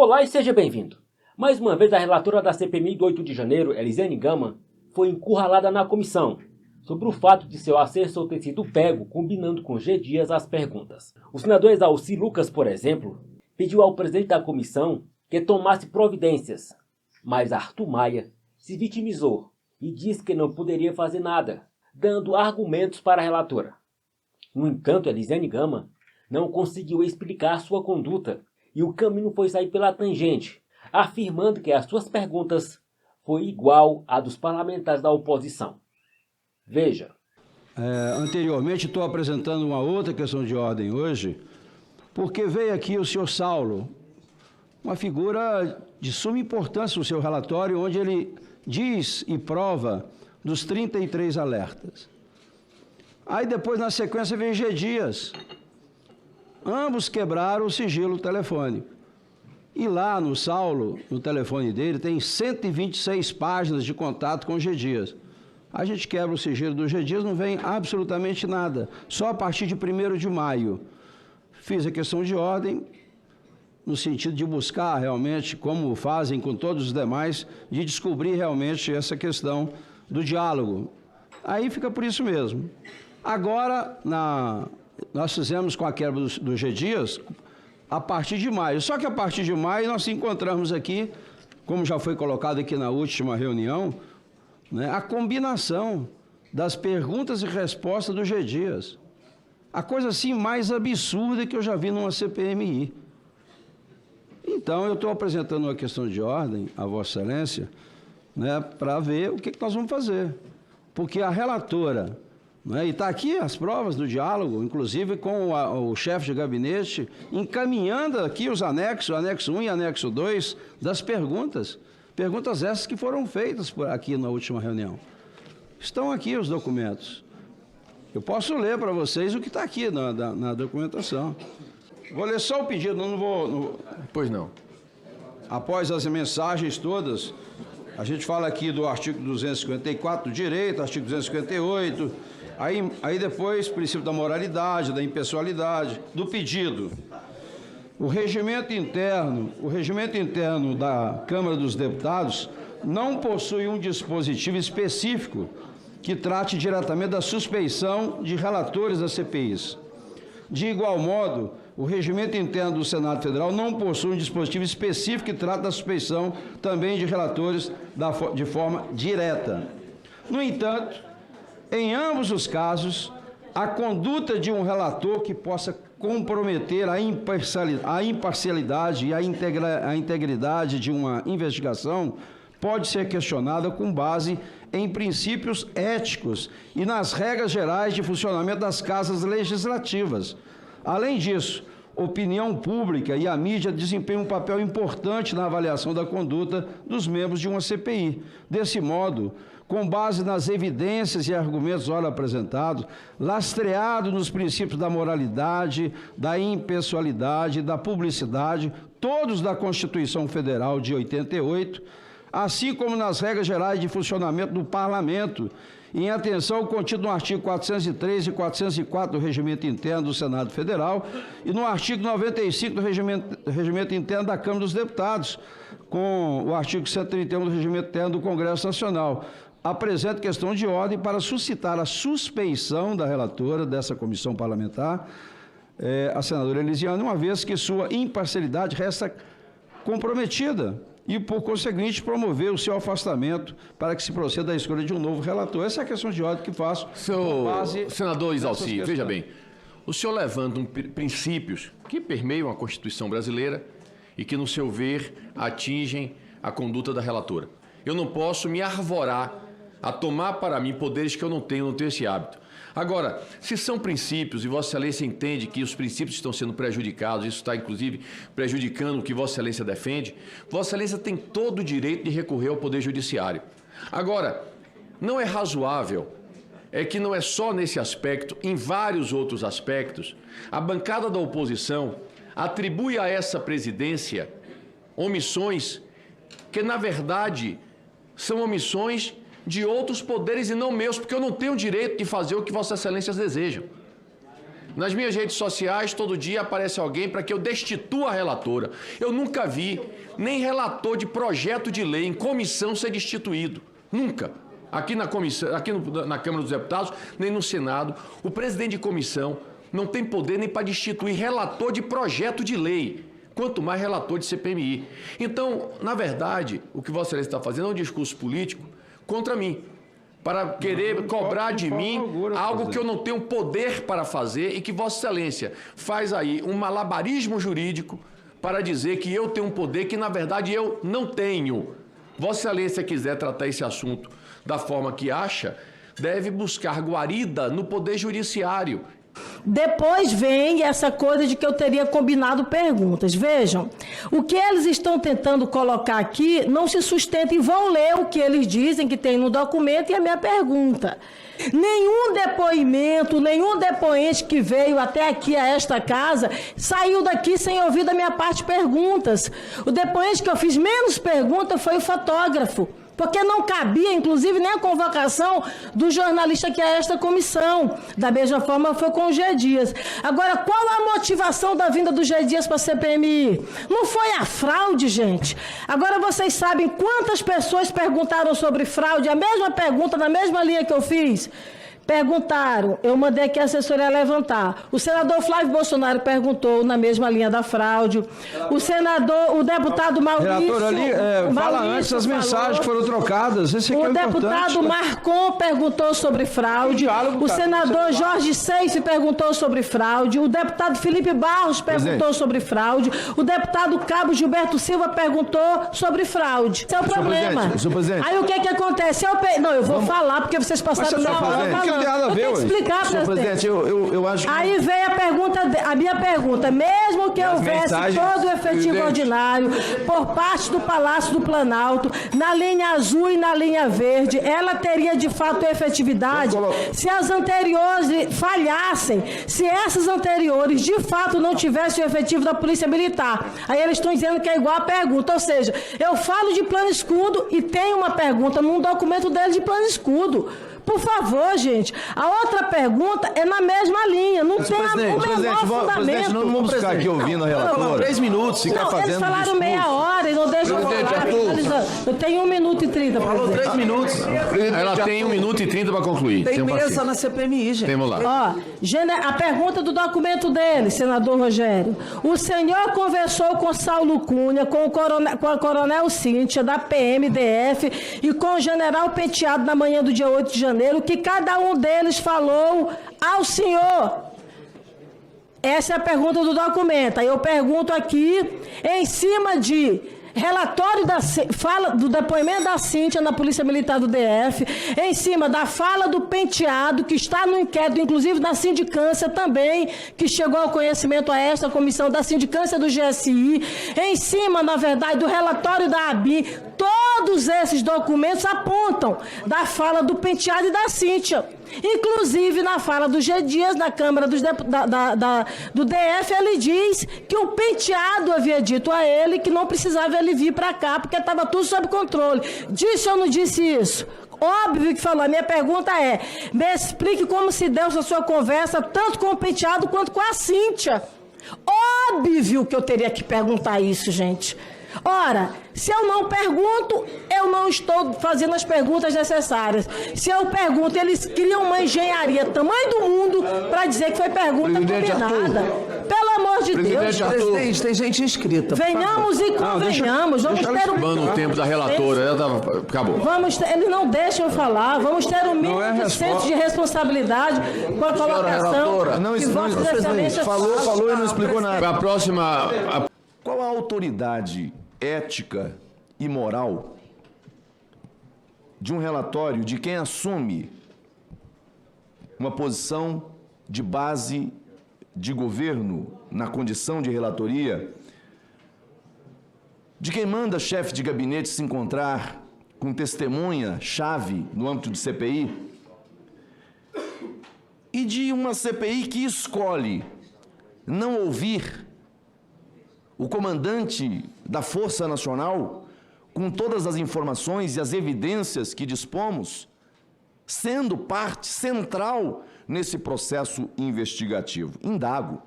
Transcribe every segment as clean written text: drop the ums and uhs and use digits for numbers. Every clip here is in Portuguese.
Olá e seja bem-vindo. Mais uma vez a relatora da CPMI do 8 de janeiro, Elisiane Gama, foi encurralada na comissão sobre o fato de seu assessor ter sido pego combinando com G. Dias as perguntas. O senador Exauci Lucas, por exemplo, pediu ao presidente da comissão que tomasse providências, mas Arthur Maia se vitimizou e disse que não poderia fazer nada, dando argumentos para a relatora. No entanto, Elisiane Gama não conseguiu explicar sua conduta e o caminho foi sair pela tangente, afirmando que as suas perguntas foi igual à dos parlamentares da oposição. Veja. Anteriormente, estou apresentando uma outra questão de ordem hoje, porque veio aqui o senhor Saulo, uma figura de suma importância no seu relatório, onde ele diz e prova dos 33 alertas. Aí depois, na sequência, veio G. Dias. Ambos quebraram o sigilo telefônico. E lá no Saulo, no telefone dele, tem 126 páginas de contato com o G. Dias. A gente quebra o sigilo do G. Dias, não vem absolutamente nada. Só a partir de 1º de maio. Fiz a questão de ordem, no sentido de buscar realmente, como fazem com todos os demais, de descobrir realmente essa questão do diálogo. Aí fica por isso mesmo. Agora, nós fizemos com a quebra do G. Dias a partir de maio. Só que a partir de maio nós encontramos aqui, como já foi colocado aqui na última reunião, né, a combinação das perguntas e respostas do G. Dias. A coisa assim mais absurda que eu já vi numa CPMI. Então, eu estou apresentando uma questão de ordem a Vossa Excelência, né, para ver o que nós vamos fazer. Porque a relatora, né, e está aqui as provas do diálogo, inclusive com o chefe de gabinete, encaminhando aqui os anexos, anexo 1 e anexo 2, das perguntas. Perguntas essas que foram feitas aqui na última reunião. Estão aqui os documentos. Eu posso ler para vocês o que está aqui na documentação. Vou ler só o pedido, não vou... Pois não. Após as mensagens todas, a gente fala aqui do artigo 254 do direito, artigo 258, aí depois, princípio da moralidade, da impessoalidade, do pedido. O regimento interno da Câmara dos Deputados não possui um dispositivo específico que trate diretamente da suspeição de relatores das CPIs. De igual modo, o regimento interno do Senado Federal não possui um dispositivo específico que trata da suspeição também de relatores de forma direta. No entanto, em ambos os casos, a conduta de um relator que possa comprometer a imparcialidade e a integridade de uma investigação pode ser questionada com base em princípios éticos e nas regras gerais de funcionamento das casas legislativas. Além disso, opinião pública e a mídia desempenham um papel importante na avaliação da conduta dos membros de uma CPI. Desse modo, com base nas evidências e argumentos ora apresentados, lastreado nos princípios da moralidade, da impessoalidade, da publicidade, todos da Constituição Federal de 88, assim como nas regras gerais de funcionamento do Parlamento, em atenção ao contido no artigo 403 e 404 do Regimento Interno do Senado Federal e no artigo 95 do Regimento Interno da Câmara dos Deputados, com o artigo 131 do Regimento Interno do Congresso Nacional. Apresento questão de ordem para suscitar a suspeição da relatora dessa comissão parlamentar, a senadora Elisiane, uma vez que sua imparcialidade resta comprometida e, por conseguinte, promover o seu afastamento para que se proceda à escolha de um novo relator. Essa é a questão de ordem que faço. Senador Exauci, veja bem, o senhor levanta princípios que permeiam a Constituição brasileira e que, no seu ver, atingem a conduta da relatora. Eu não posso me arvorar a tomar para mim poderes que eu não tenho esse hábito. Agora, se são princípios e Vossa Excelência entende que os princípios estão sendo prejudicados, isso está, inclusive, prejudicando o que Vossa Excelência defende, Vossa Excelência tem todo o direito de recorrer ao Poder Judiciário. Agora, não é razoável, é que não é só nesse aspecto, em vários outros aspectos, a bancada da oposição atribui a essa presidência omissões que, na verdade, são omissões de outros poderes e não meus, porque eu não tenho o direito de fazer o que Vossa Excelência desejam. Nas minhas redes sociais, todo dia aparece alguém para que eu destitua a relatora. Eu nunca vi nem relator de projeto de lei em comissão ser destituído. Nunca. Aqui na comissão, na Câmara dos Deputados, nem no Senado, o presidente de comissão não tem poder nem para destituir relator de projeto de lei, quanto mais relator de CPMI. Então, na verdade, o que Vossa Excelência está fazendo é um discurso político contra mim, para querer cobrar de mim algo que eu não tenho poder para fazer e que Vossa Excelência faz aí um malabarismo jurídico para dizer que eu tenho um poder que, na verdade, eu não tenho. Vossa Excelência quiser tratar esse assunto da forma que acha, deve buscar guarida no Poder Judiciário. Depois vem essa coisa de que eu teria combinado perguntas. Vejam, o que eles estão tentando colocar aqui não se sustenta, e vão ler o que eles dizem que tem no documento e a minha pergunta. Nenhum depoimento, nenhum depoente que veio até aqui a esta casa saiu daqui sem ouvir da minha parte perguntas. O depoente que eu fiz menos perguntas foi o fotógrafo, porque não cabia, inclusive, nem a convocação do jornalista que é esta comissão. Da mesma forma, foi com o G. Dias. Agora, qual a motivação da vinda do G. Dias para a CPMI? Não foi a fraude, gente. Agora, vocês sabem quantas pessoas perguntaram sobre fraude? A mesma pergunta, na mesma linha que eu fiz. Perguntaram, eu mandei aqui a assessoria levantar. O senador Flávio Bolsonaro perguntou na mesma linha da fraude. O deputado Maurício... Relator, ali, fala antes as mensagens que foram trocadas. Esse aqui é o deputado Marcon perguntou sobre fraude. O senador Jorge Seife perguntou sobre fraude. O deputado Felipe Barros perguntou sobre fraude. O deputado Cabo Gilberto Silva perguntou sobre fraude. Esse é o problema. Aí o que acontece? Não, eu vou falar porque vocês passaram meia hora falando. Eu tenho que explicar, presidente. Eu acho que... Aí veio a minha pergunta. Mesmo que houvesse todo o efetivo ordinário por parte do Palácio do Planalto, na linha azul e na linha verde, ela teria de fato efetividade se as anteriores falhassem, se essas anteriores de fato não tivessem o efetivo da Polícia Militar. Aí eles estão dizendo que é igual a pergunta. Ou seja, eu falo de plano escudo e tem uma pergunta num documento deles de plano escudo. Por favor, gente. A outra pergunta é na mesma linha. Não tem o menor fundamento. Presidente, não vamos ficar aqui ouvindo a relatora. 3 minutos, ficar fazendo eles falaram meia hora e não deixam eu falar. Eu tenho 1 minuto e 30. Falou 3 minutos. Ela tem 1 minuto e 30 para concluir. Tem mesa na CPMI, gente. Temos lá. Ó, a pergunta do documento dele, senador Rogério. O senhor conversou com Saulo Cunha, com a coronel Cíntia, da PMDF, e com o general Penteado na manhã do dia 8 de janeiro, que cada um deles falou ao senhor. Essa é a pergunta do documento. Aí eu pergunto aqui, em cima de relatório fala do depoimento da Cíntia na Polícia Militar do DF, em cima da fala do Penteado, que está no inquérito, inclusive na sindicância também, que chegou ao conhecimento a esta comissão da sindicância do GSI, em cima, na verdade, do relatório da ABIN. Todos esses documentos apontam da fala do Penteado e da Cíntia. Inclusive, na fala do G. Dias, na Câmara do DF, ele diz que o Penteado havia dito a ele que não precisava ele vir para cá, porque estava tudo sob controle. Disse ou não disse isso? Óbvio que falou. A minha pergunta é, me explique como se deu essa sua conversa, tanto com o Penteado quanto com a Cíntia. Óbvio que eu teria que perguntar isso, gente. Ora, se eu não pergunto, eu não estou fazendo as perguntas necessárias. Se eu pergunto, eles criam uma engenharia tamanho do mundo para dizer que foi pergunta combinada. Pelo amor de Deus. Presidente, tem gente inscrita. Venhamos e convenhamos. Vamos ter o tempo da relatora. Acabou. Eles não deixam falar. Vamos ter um mínimo senso de responsabilidade com a colocação. Falou e não explicou nada. Para a próxima... Qual a autoridade ética e moral de um relatório de quem assume uma posição de base de governo na condição de relatoria, de quem manda chefe de gabinete se encontrar com testemunha-chave no âmbito de CPI, e de uma CPI que escolhe não ouvir o comandante da Força Nacional, com todas as informações e as evidências que dispomos, sendo parte central nesse processo investigativo? Indago.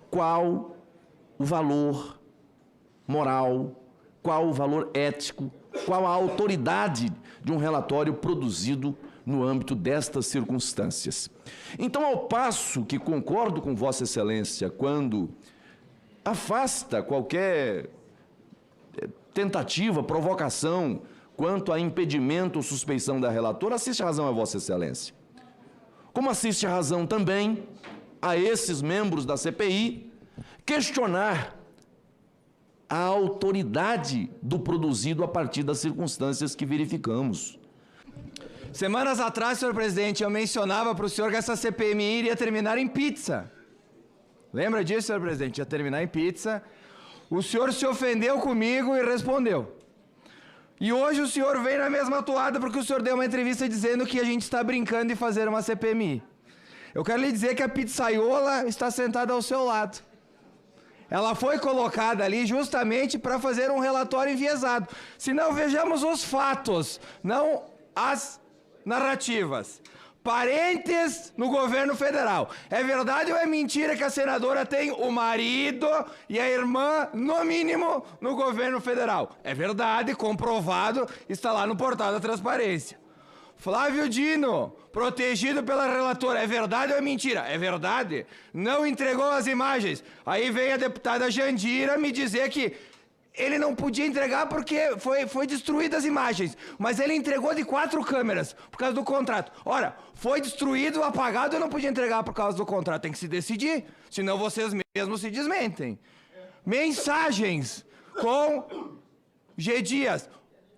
Qual o valor moral, qual o valor ético, qual a autoridade de um relatório produzido no âmbito destas circunstâncias? Então, ao passo que concordo com Vossa Excelência quando afasta qualquer tentativa, provocação quanto a impedimento ou suspeição da relatora, assiste a razão a Vossa Excelência. Como assiste a razão também a esses membros da CPI questionar a autoridade do produzido a partir das circunstâncias que verificamos. Semanas atrás, senhor presidente, eu mencionava para o senhor que essa CPMI iria terminar em pizza. Lembra disso, senhor presidente? Ia terminar em pizza. O senhor se ofendeu comigo e respondeu. E hoje o senhor vem na mesma toada porque o senhor deu uma entrevista dizendo que a gente está brincando de fazer uma CPMI. Eu quero lhe dizer que a pizzaiola está sentada ao seu lado. Ela foi colocada ali justamente para fazer um relatório enviesado. Se não, vejamos os fatos, não as narrativas. Parentes no governo federal. É verdade ou é mentira que a senadora tem o marido e a irmã, no mínimo, no governo federal? É verdade, comprovado, está lá no portal da transparência. Flávio Dino, protegido pela relatora. É verdade ou é mentira? É verdade. Não entregou as imagens. Aí vem a deputada Jandira me dizer que ele não podia entregar porque foi destruídas as imagens. Mas ele entregou de 4 câmeras por causa do contrato. Ora, foi destruído, apagado, eu não podia entregar por causa do contrato. Tem que se decidir, senão vocês mesmos se desmentem. Mensagens com G. Dias.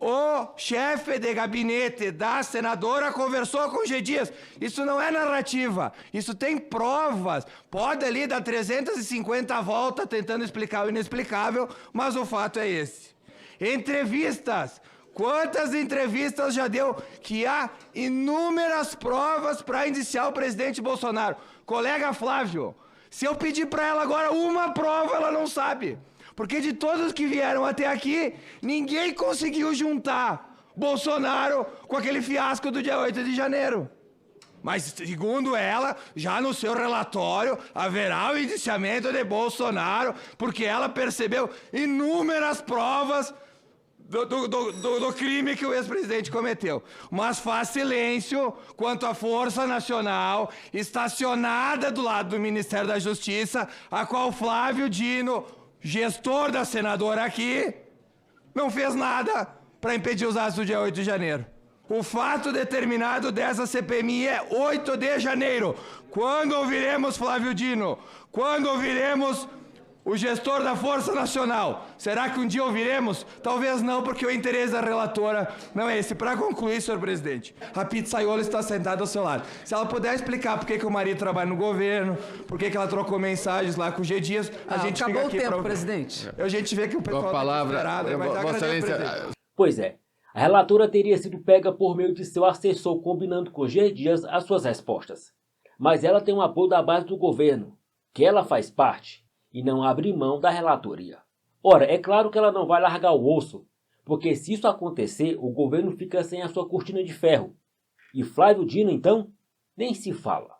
O chefe de gabinete da senadora conversou com o G. Dias. Isso não é narrativa, isso tem provas. Pode ali dar 350 voltas tentando explicar o inexplicável, mas o fato é esse. Entrevistas. Quantas entrevistas já deu que há inúmeras provas para indiciar o presidente Bolsonaro? Colega Flávio, se eu pedir para ela agora uma prova, ela não sabe. Porque de todos que vieram até aqui, ninguém conseguiu juntar Bolsonaro com aquele fiasco do dia 8 de janeiro. Mas, segundo ela, já no seu relatório, haverá o indiciamento de Bolsonaro, porque ela percebeu inúmeras provas do crime que o ex-presidente cometeu. Mas faz silêncio quanto à Força Nacional, estacionada do lado do Ministério da Justiça, a qual Flávio Dino, gestor da senadora aqui, não fez nada para impedir os atos do dia 8 de janeiro. O fato determinado dessa CPMI é 8 de janeiro. Quando ouviremos Flávio Dino? Quando ouviremos o gestor da Força Nacional? Será que um dia ouviremos? Talvez não, porque o interesse da relatora não é esse. Para concluir, senhor presidente, a pizzaiola está sentada ao seu lado. Se ela puder explicar por que o marido trabalha no governo, por que ela trocou mensagens lá com o G. Dias, a gente fica aqui... Acabou o tempo, presidente. A gente vê que o pessoal está desesperado. Vossa Excelência... Pois é, a relatora teria sido pega por meio de seu assessor combinando com G. Dias as suas respostas. Mas ela tem um apoio da base do governo, que ela faz parte, e não abre mão da relatoria. Ora, é claro que ela não vai largar o osso, porque se isso acontecer, o governo fica sem a sua cortina de ferro. E Flávio Dino, então, nem se fala.